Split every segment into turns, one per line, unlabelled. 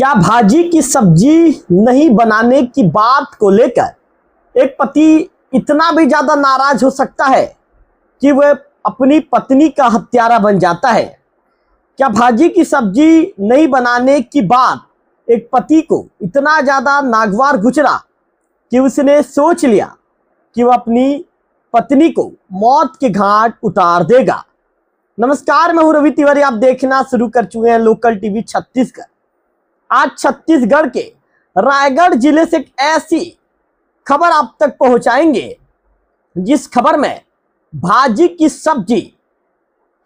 क्या भाजी की सब्जी नहीं बनाने की बात को लेकर एक पति इतना भी ज्यादा नाराज हो सकता है कि वह अपनी पत्नी का हत्यारा बन जाता है? क्या भाजी की सब्जी नहीं बनाने की बात एक पति को इतना ज्यादा नागवार गुजरा कि उसने सोच लिया कि वह अपनी पत्नी को मौत के घाट उतार देगा? नमस्कार, मैं हूं रवि तिवारी। आप देखना शुरू कर चुके हैं लोकल टीवी छत्तीसगढ़। आज छत्तीसगढ़ के रायगढ़ जिले से एक ऐसी खबर आप तक पहुंचाएंगे जिस खबर में भाजी की सब्जी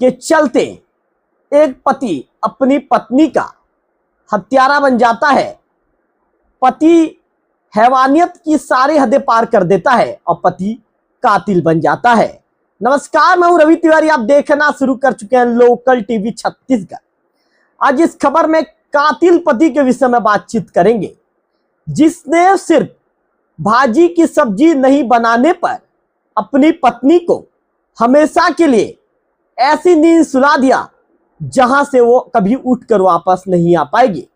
के चलते एक पति अपनी पत्नी का हत्यारा बन जाता है। पति हैवानियत की सारी हदें पार कर देता है और पति कातिल बन जाता है। नमस्कार, मैं हूं रवि तिवारी। आप देखना शुरू कर चुके हैं लोकल टीवी छत्तीसगढ़। आज इस खबर में कातिल पति के विषय में बातचीत करेंगे जिसने सिर्फ भाजी की सब्जी नहीं बनाने पर अपनी पत्नी को हमेशा के लिए ऐसी नींद सुला दिया जहां से वो कभी उठकर वापस नहीं आ पाएगी।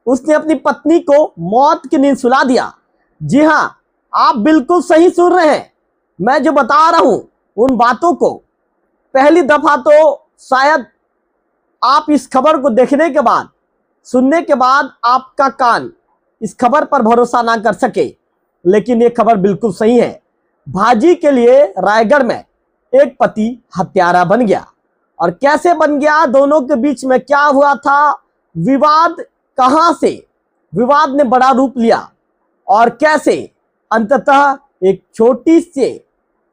उसने अपनी पत्नी को मौत की नींद सुला दिया। जी हां, आप बिल्कुल सही सुन रहे हैं। मैं जो बता रहा हूं उन बातों को पहली दफा तो शायद आप इस खबर को देखने के बाद, सुनने के बाद आपका कान इस खबर पर भरोसा ना कर सके, लेकिन ये खबर बिल्कुल सही है। भाजी के लिए रायगढ़ में एक पति हत्यारा बन गया। और कैसे बन गया, दोनों के बीच में क्या हुआ था, विवाद कहां से विवाद ने बड़ा रूप लिया और कैसे अंततः एक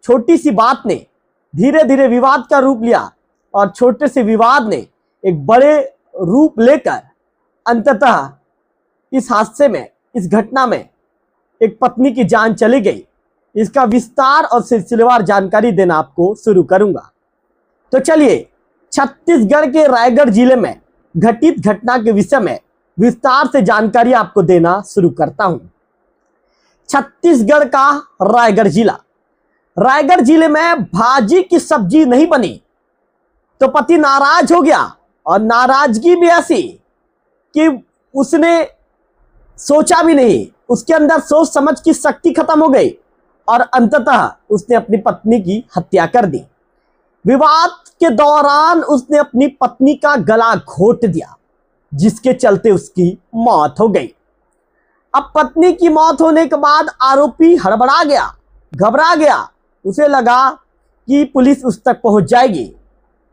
छोटी सी बात ने धीरे धीरे विवाद का रूप लिया और छोटे से विवाद ने एक बड़े रूप लेकर अंततः इस हादसे में, इस घटना में एक पत्नी की जान चली गई। इसका विस्तार और सिलसिलेवार जानकारी देना आपको शुरू करूंगा। तो चलिए, छत्तीसगढ़ के रायगढ़ जिले में घटित घटना के विषय में विस्तार से जानकारी आपको देना शुरू करता हूं। छत्तीसगढ़ का रायगढ़ जिला। रायगढ़ जिले में भाजी की सब्जी नहीं बनी तो पति नाराज हो गया और नाराजगी भी ऐसी कि उसने सोचा भी नहीं, उसके अंदर सोच समझ की शक्ति खत्म हो गई और अंततः उसने अपनी पत्नी की हत्या कर दी। विवाद के दौरान उसने अपनी पत्नी का गला घोंट दिया जिसके चलते उसकी मौत हो गई। अब पत्नी की मौत होने के बाद आरोपी हड़बड़ा गया, घबरा गया। उसे लगा कि पुलिस उस तक पहुंच जाएगी।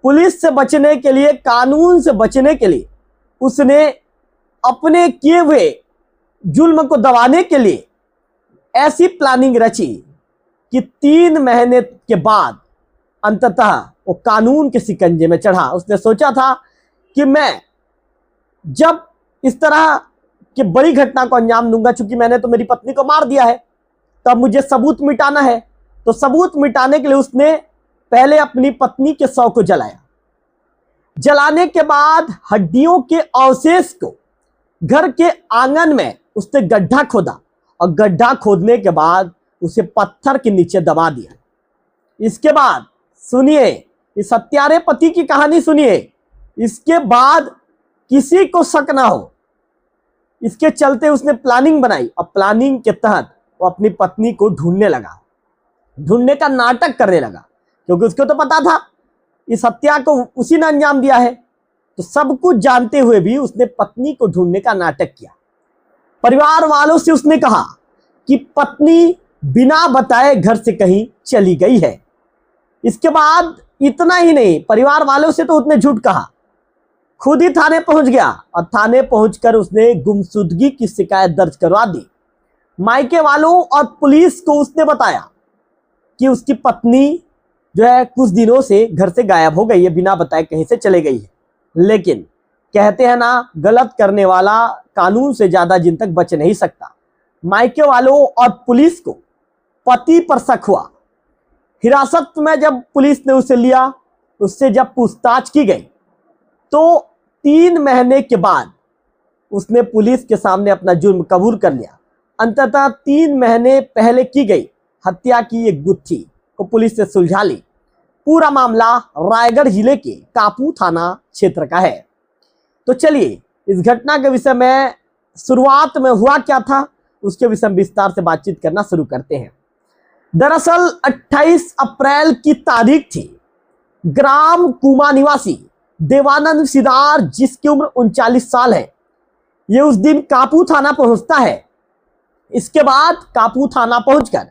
पुलिस से बचने के लिए, कानून से बचने के लिए उसने अपने किए हुए जुल्म को दबाने के लिए ऐसी प्लानिंग रची कि 3 महीने के बाद अंततः वो कानून के शिकंजे में चढ़ा। उसने सोचा था कि मैं जब इस तरह की बड़ी घटना को अंजाम दूंगा, चूंकि मैंने तो मेरी पत्नी को मार दिया है, तब मुझे सबूत मिटाना है। तो सबूत मिटाने के लिए उसने पहले अपनी पत्नी के शव को जलाया। जलाने के बाद हड्डियों के अवशेष को घर के आंगन में उसने गड्ढा खोदा और गड्ढा खोदने के बाद उसे पत्थर के नीचे दबा दिया। इसके बाद सुनिए, इस हत्यारे पति की कहानी सुनिए। इसके बाद किसी को शक ना हो, इसके चलते उसने प्लानिंग बनाई और प्लानिंग के तहत वो अपनी पत्नी को ढूंढने लगा, ढूंढने का नाटक करने लगा, क्योंकि उसको तो पता था इस हत्या को उसी ने अंजाम दिया है। तो सब कुछ जानते हुए भी उसने पत्नी को ढूंढने का नाटक किया। परिवार वालों से उसने कहा कि पत्नी बिना बताए घर से कहीं चली गई है। इसके बाद इतना ही नहीं, परिवार वालों से तो उसने झूठ कहा, खुद ही थाने पहुंच गया और थाने पहुंचकर उसने गुमशुदगी की शिकायत दर्ज करवा दी। मायके वालों और पुलिस को उसने बताया कि उसकी पत्नी जो है कुछ दिनों से घर से गायब हो गई है, बिना बताए कहीं से चले गई है। लेकिन कहते हैं ना, गलत करने वाला कानून से ज्यादा जिन तक बच नहीं सकता। मायके वालों और पुलिस को पति पर शक हुआ। हिरासत में जब पुलिस ने उसे लिया, उससे जब पूछताछ की गई तो 3 महीने के बाद उसने पुलिस के सामने अपना जुर्म कबूल कर लिया। अंततः 3 महीने पहले की गई हत्या की एक गुत्थी को पुलिस ने सुलझा ली। पूरा मामला रायगढ़ जिले के कापू थाना क्षेत्र का है। तो चलिए, इस घटना के विषय में शुरुआत में हुआ क्या था उसके विषय में विस्तार से बातचीत करना शुरू करते हैं। दरअसल 28 अप्रैल की तारीख थी। ग्राम कुमा निवासी देवानंद सिदार, जिसकी उम्र 39 साल है, ये उस दिन कापू थाना पहुंचता है। इसके बाद कापू थाना पहुंचकर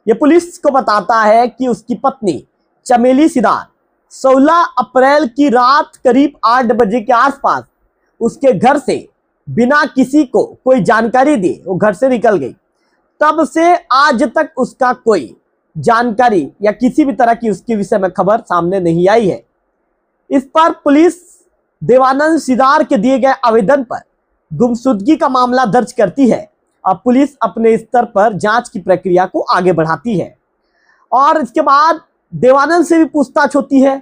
ये पुलिस को बताता है कि उसकी पत्नी चमेली सिदार 16 अप्रैल की रात करीब 8 बजे के आसपास उसके घर से बिना किसी को कोई जानकारी दिए वो घर से निकल गई। तब से आज तक उसका कोई जानकारी या किसी भी तरह की उसके विषय में खबर सामने नहीं आई है। इस पर पुलिस देवानंद सिदार के दिए गए आवेदन पर गुमशुदगी का मामला दर्ज करती है और पुलिस अपने स्तर पर जांच की प्रक्रिया को आगे बढ़ाती है और इसके बाद देवानंद से भी पूछताछ होती है।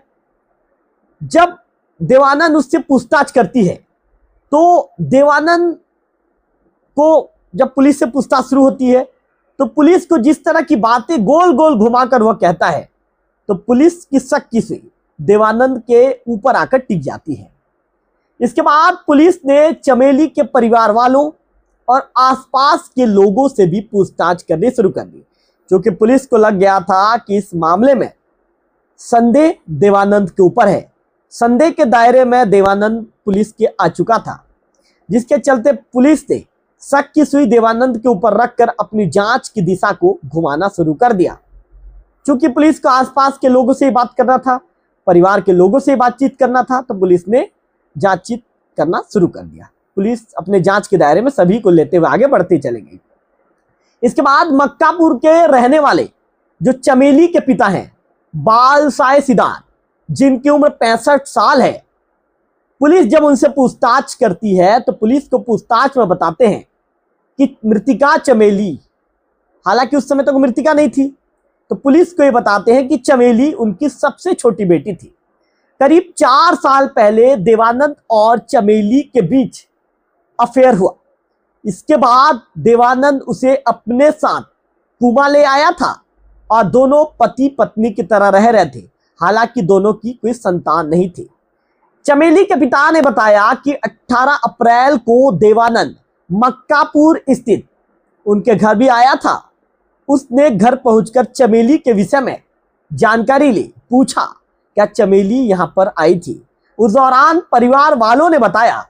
जब देवानंद उससे पूछताछ करती है तो देवानंद को जब पुलिस से पूछताछ शुरू होती है तो पुलिस को जिस तरह की बातें गोल गोल घुमाकर वह कहता है तो पुलिस की शक की सुई देवानंद के ऊपर आकर टिक जाती है। इसके बाद पुलिस ने चमेली के परिवार वालों और आसपास के लोगों से भी पूछताछ करनी शुरू कर दी, क्योंकि पुलिस को लग गया था कि इस मामले में संदेह देवानंद के ऊपर है। संदेह के दायरे में देवानंद पुलिस के आ चुका था, जिसके चलते पुलिस ने शक की सुई देवानंद के ऊपर रखकर अपनी जांच की दिशा को घुमाना शुरू कर दिया। चूंकि पुलिस को आसपास के लोगों से बात करना था, परिवार के लोगों से बातचीत करना था, तो पुलिस ने जांचीत करना शुरू कर दिया। पुलिस अपने जांच के दायरे में सभी को लेते हुए आगे बढ़ती चली गई। इसके बाद मक्कापुर के रहने वाले जो चमेली के पिता हैं बालसाय सिदार, जिनकी उम्र 65 साल है, पुलिस जब उनसे पूछताछ करती है तो पुलिस को पूछताछ में बताते हैं कि मृतिका चमेली, हालांकि उस समय तक मृतिका नहीं थी, तो पुलिस को ये बताते हैं कि चमेली उनकी सबसे छोटी बेटी थी। करीब 4 साल पहले देवानंद और चमेली के बीच अफेयर हुआ। इसके बाद देवानंद उसे अपने साथ कुमा ले आया था और दोनों पति पत्नी की तरह रह रहे थे। हालांकि दोनों की कोई संतान नहीं थी। चमेली के पिता ने बताया कि 18 अप्रैल को देवानंद मक्कापुर स्थित उनके घर भी आया था। उसने घर पहुंचकर चमेली के विषय में जानकारी ली, पूछा क्या चमेली यहां पर आई थी। उस दौरान परिवार वालों ने बताया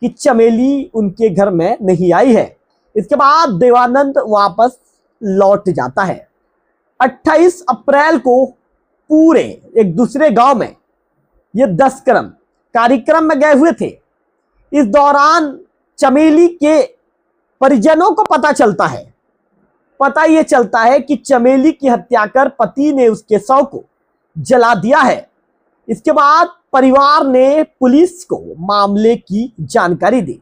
कि चमेली उनके घर में नहीं आई है। इसके बाद देवानंद वापस लौट जाता है। 28 अप्रैल को पूरे एक दूसरे गांव में ये 10 कार्यक्रम में गए हुए थे। इस दौरान चमेली के परिजनों को पता ये चलता है कि चमेली की हत्या कर पति ने उसके शव को जला दिया है। इसके बाद परिवार ने पुलिस को मामले की जानकारी दी।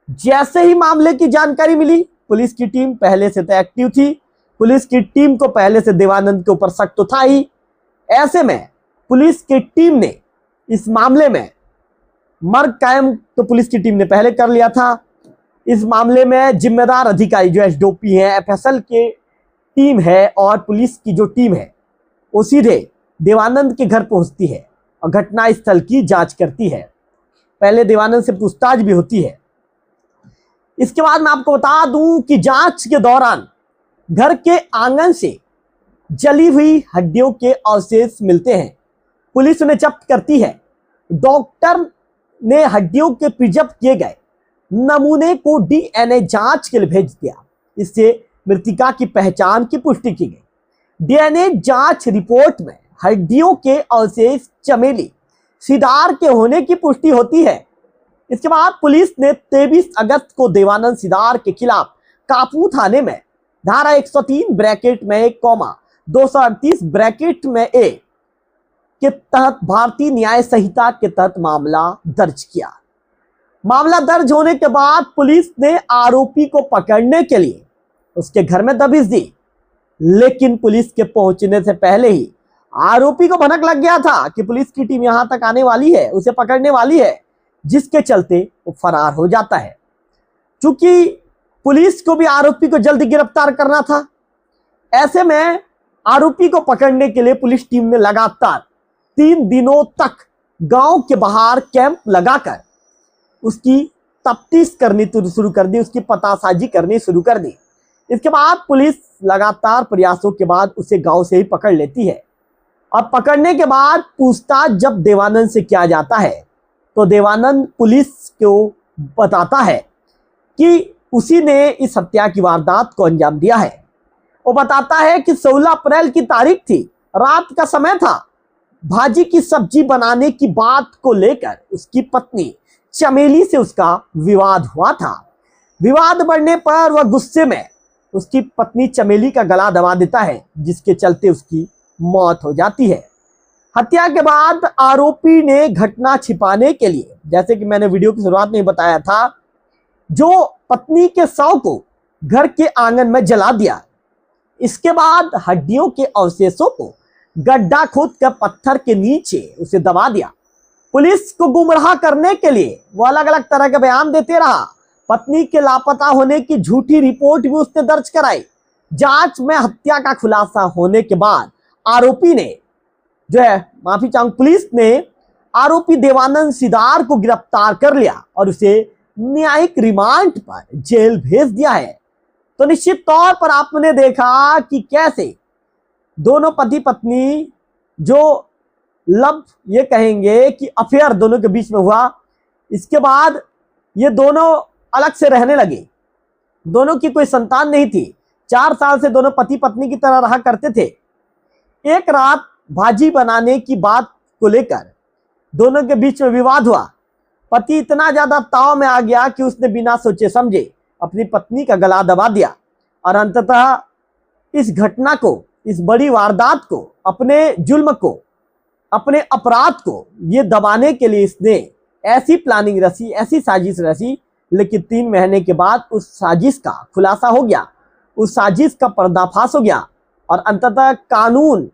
जैसे ही मामले की जानकारी मिली, पुलिस की टीम पहले से तो एक्टिव थी। पुलिस की टीम को पहले से देवानंद के ऊपर शक तो था ही। ऐसे में पुलिस की टीम ने इस मामले में मर्ग कायम तो पुलिस की टीम ने पहले कर लिया था। इस मामले में जिम्मेदार अधिकारी जो एसडीओपी है, एफएसएल के टीम है और पुलिस की जो टीम है वो सीधे देवानंद के घर पहुंचती है और घटना स्थल की जांच करती है। पहले देवानंद से पूछताछ भी होती है। इसके बाद मैं आपको बता दूं कि जांच के दौरान घर के आंगन से जली हुई हड्डियों के अवशेष मिलते हैं। पुलिस उन्हें जब्त करती है। डॉक्टर ने हड्डियों के प्रिजर्व किए गए नमूने को डीएनए जांच के लिए भेज दिया। इससे मृतिका की पहचान की पुष्टि की गई। डीएनए जांच रिपोर्ट में हड्डियों के अवशेष चमेली सिदार के होने की पुष्टि होती है। इसके बाद पुलिस ने 23 अगस्त को देवानंद सिदार के खिलाफ कापू थाने में धारा 103 ब्रैकेट में 238 ब्रैकेट में ए के तहत भारतीय न्याय संहिता के तहत मामला दर्ज किया। मामला दर्ज होने के बाद पुलिस ने आरोपी को पकड़ने के लिए उसके घर में दबिश दी, लेकिन पुलिस के पहुंचने से पहले ही आरोपी को भनक लग गया था कि पुलिस की टीम यहां तक आने वाली है, उसे पकड़ने वाली है, जिसके चलते वो फरार हो जाता है। चूंकि पुलिस को भी आरोपी को जल्दी गिरफ्तार करना था, ऐसे में आरोपी को पकड़ने के लिए पुलिस टीम ने लगातार 3 दिनों तक गांव के बाहर कैंप लगाकर उसकी तफ्तीश करनी शुरू कर दी, उसकी पतासाजी करनी शुरू कर दी। इसके बाद पुलिस लगातार प्रयासों के बाद उसे गांव से ही पकड़ लेती है और पकड़ने के बाद पूछताछ जब देवानंद से किया जाता है तो देवानंद पुलिस को बताता है कि उसी ने इस हत्या की वारदात को अंजाम दिया है। वो बताता है कि 16 अप्रैल की तारीख थी, रात का समय था। भाजी की सब्जी बनाने की बात को लेकर उसकी पत्नी चमेली से उसका विवाद हुआ था। विवाद बढ़ने पर वह गुस्से में उसकी पत्नी चमेली का गला दबा देता है, जिसके चलते उसकी मौत हो जाती है। हत्या के बाद आरोपी ने घटना छिपाने के लिए, जैसे कि मैंने वीडियो की शुरुआत में बताया था, जो पत्नी के शव को घर के आंगन में जला दिया। इसके बाद हड्डियों के अवशेषों को गड्ढा खोद कर पत्थर के नीचे उसे दबा दिया। पुलिस को गुमराह करने के लिए वो अलग अलग तरह के बयान देते रहा। पत्नी के लापता होने की झूठी रिपोर्ट भी उसने दर्ज कराई। जांच में हत्या का खुलासा होने के बाद आरोपी ने जो है, माफी चाहूंगा, पुलिस ने आरोपी देवानंद सिदार को गिरफ्तार कर लिया और उसे न्यायिक रिमांड पर जेल भेज दिया है। तो निश्चित तौर पर आपने देखा कि कैसे दोनों पति पत्नी जो लव ये कहेंगे कि अफेयर दोनों के बीच में हुआ, इसके बाद ये दोनों अलग से रहने लगे। दोनों की कोई संतान नहीं थी। 4 साल से दोनों पति पत्नी की तरह रहा करते थे। एक रात भाजी बनाने की बात को लेकर दोनों के बीच में विवाद हुआ। पति इतना ज्यादा ताव में आ गया कि उसने बिना सोचे समझे अपनी पत्नी का गला दबा दिया और अंततः इस घटना को, इस बड़ी वारदात को, अपने जुल्म को, अपने अपराध को ये दबाने के लिए इसने ऐसी प्लानिंग रची, ऐसी साजिश रची। लेकिन 3 महीने के बाद उस साजिश का खुलासा हो गया, उस साजिश का पर्दाफाश हो गया और अंततः कानून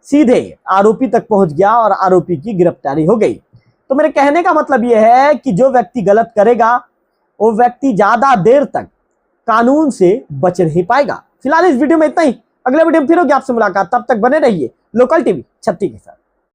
सीधे आरोपी तक पहुंच गया और आरोपी की गिरफ्तारी हो गई। तो मेरे कहने का मतलब यह है कि जो व्यक्ति गलत करेगा वो व्यक्ति ज्यादा देर तक कानून से बच नहीं पाएगा। फिलहाल इस वीडियो में इतना ही। अगले वीडियो में फिर होगी आपसे मुलाकात। तब तक बने रहिए लोकल टीवी 36 के साथ।